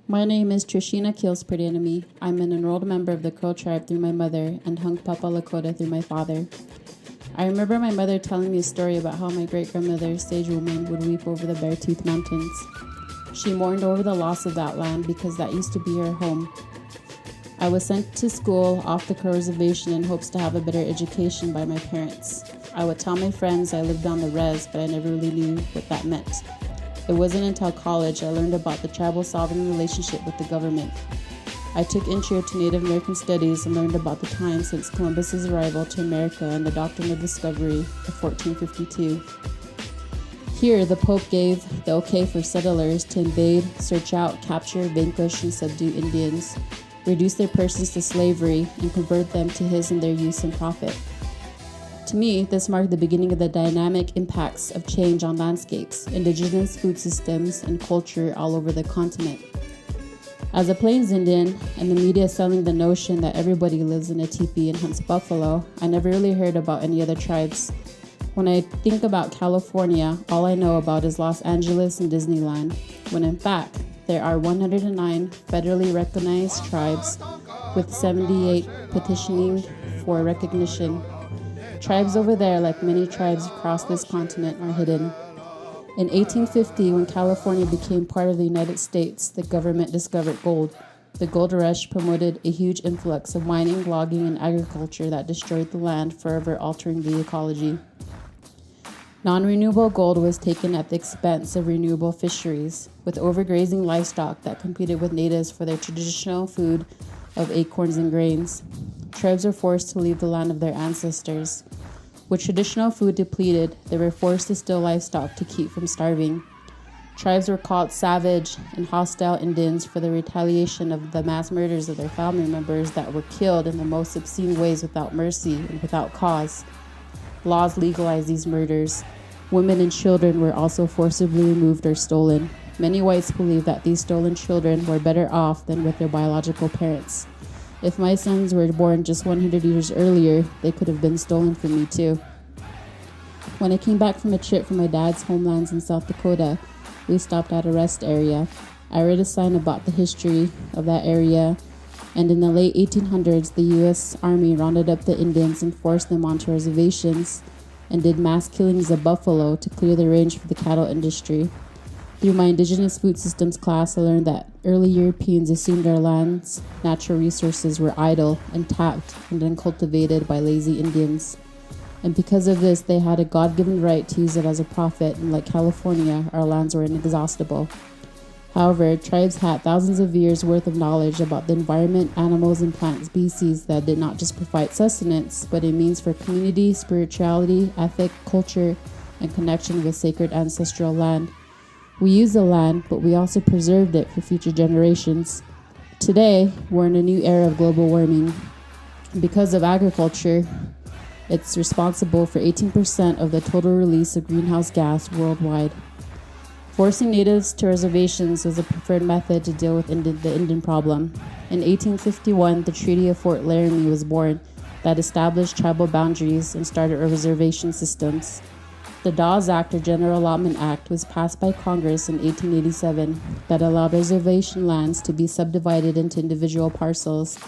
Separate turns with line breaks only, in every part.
My name is Trishina Kills-Perdianami. I'm an enrolled member of the Crow tribe through my mother and Hung Papa Lakota through my father. I remember my mother telling me a story about how my great-grandmother, Sage Woman, would weep over the Beartooth Mountains. She mourned over the loss of that land because that used to be her home. I was sent to school off the Crow Reservation in hopes to have a better education by my parents. I would tell my friends I lived on the res, but I never really knew what that meant. It wasn't until college I learned about the tribal sovereign relationship with the government. I took intro to Native American studies and learned about the time since Columbus's arrival to America and the Doctrine of Discovery of 1452. Here, the Pope gave the okay for settlers to invade, search out, capture, vanquish, and subdue Indians, reduce their persons to slavery, and convert them to his and their use and profit. To me, this marked the beginning of the dynamic impacts of change on landscapes, indigenous food systems, and culture all over the continent. As a Plains Indian, and the media selling the notion that everybody lives in a teepee and hunts buffalo, I never really heard about any other tribes. When I think about California, all I know about is Los Angeles and Disneyland, when in fact, there are 109 federally recognized tribes, with 78 petitioning for recognition. Tribes over there, like many tribes across this continent, are hidden. In 1850, when California became part of the United States, the government discovered gold. The gold rush promoted a huge influx of mining, logging, and agriculture that destroyed the land, forever altering the ecology. Non-renewable gold was taken at the expense of renewable fisheries, with overgrazing livestock that competed with natives for their traditional food of acorns and grains. Tribes were forced to leave the land of their ancestors. With traditional food depleted, they were forced to steal livestock to keep from starving. Tribes were called savage and hostile Indians for the retaliation of the mass murders of their family members that were killed in the most obscene ways without mercy and without cause. Laws legalized these murders. Women and children were also forcibly removed or stolen. Many whites believed that these stolen children were better off than with their biological parents. If my sons were born just 100 years earlier, they could have been stolen from me too. When I came back from a trip from my dad's homelands in South Dakota, we stopped at a rest area. I read a sign about the history of that area, and in the late 1800s, the U.S. Army rounded up the Indians and forced them onto reservations and did mass killings of buffalo to clear the range for the cattle industry. Through my Indigenous Food Systems class, I learned that early Europeans assumed our land's natural resources were idle and tapped and uncultivated by lazy Indians. And because of this, they had a God-given right to use it as a profit, and like California, our lands were inexhaustible. However, tribes had thousands of years worth of knowledge about the environment, animals, and plant species that did not just provide sustenance, but a means for community, spirituality, ethic, culture, and connection with sacred ancestral land. We used the land, but we also preserved it for future generations. Today, we're in a new era of global warming. Because of agriculture, it's responsible for 18% of the total release of greenhouse gas worldwide. Forcing natives to reservations was a preferred method to deal with the Indian problem. In 1851, the Treaty of Fort Laramie was born that established tribal boundaries and started reservation systems. The Dawes Act, or General Allotment Act, was passed by Congress in 1887 that allowed reservation lands to be subdivided into individual parcels.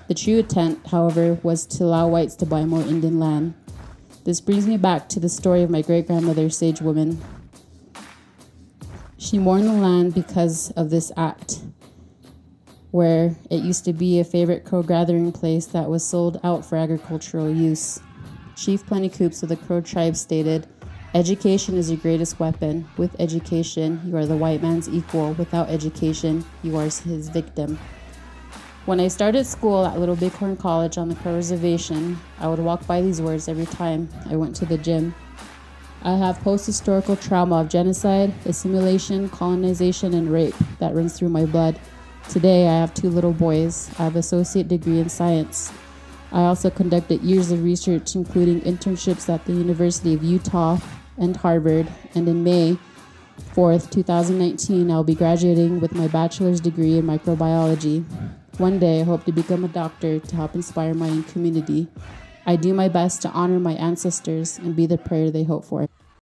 The true intent, however, was to allow whites to buy more Indian land. This brings me back to the story of my great-grandmother, Sage Woman. She mourned the land because of this act, where it used to be a favorite Crow gathering place that was sold out for agricultural use. Chief Plenty Coops of the Crow tribe stated, "Education is your greatest weapon. With education, you are the white man's equal. Without education, you are his victim." When I started school at Little Bighorn College on the Crow Reservation, I would walk by these words every time I went to the gym. I have post-historical trauma of genocide, assimilation, colonization, and rape that runs through my blood. Today, I have 2 little boys. I have an associate degree in science. I also conducted years of research, including internships at the University of Utah and Harvard, and in May 4th, 2019, I'll be graduating with my bachelor's degree in microbiology. One day, I hope to become a doctor to help inspire my community. I do my best to honor my ancestors and be the prayer they hope for.